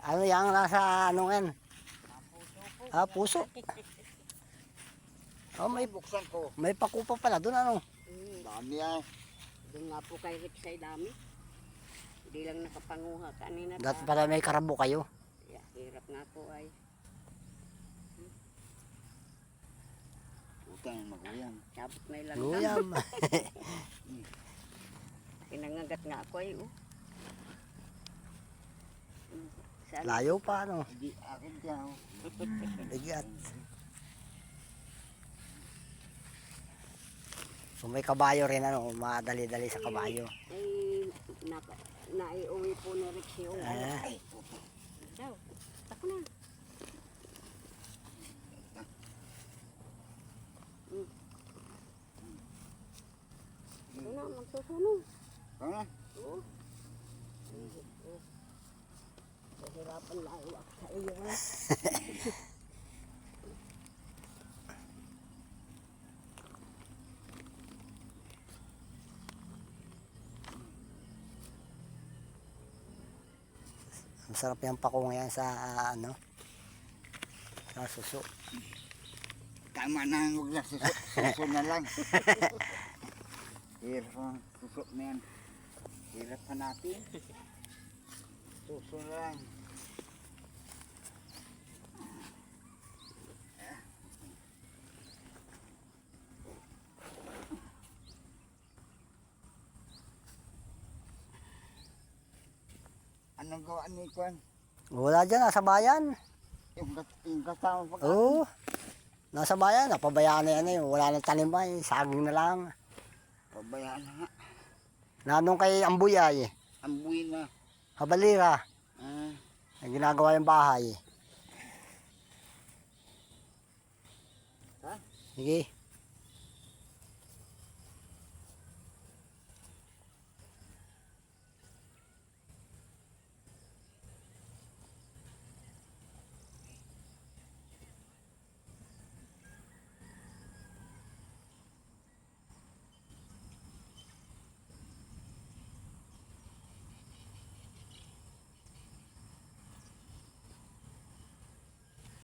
Ano yung nasa ano yan? Ah, puso. Oh, Buksan ko. may pakupa pala doon ano. Dami ay. Doon nga po kay Rick sa dami. Hindi lang nakapanguha kanina. Dati pala may karabo kayo. Yeah, hirap nga po ay. Utang maguyam. Sabot may lang. Luyam. Pinangagat nga ako ay. Saan? Layo pa ano. Hindi akin tiyaw. Bigat. Kung may kabayo rin ano, madali-dali sa kabayo. Ay, naiuwi po ni Rick yung Ah. daw. Tako na. Ano na, magsusunog. Ano? Oo. Kahirapan lang ako sa iyo. Masarap yung pakong yan sa ano, sa suso. Tama na, huwag na suso na lang. Hirap ang suso na yan. Hirap pa natin. Suso na lang. Anong gawa ni Kwan? Wala dyan, nasa bayan. Yung kasama pag Oo. Nasa bayan, napabayaan na yan eh. Wala nang tanim pa eh. Saging na lang. pabayaan na nga. Nanong kay Ambuyay, Ang buwi na. Habalira, ang ginagawa yung bahay. Ha? Sige.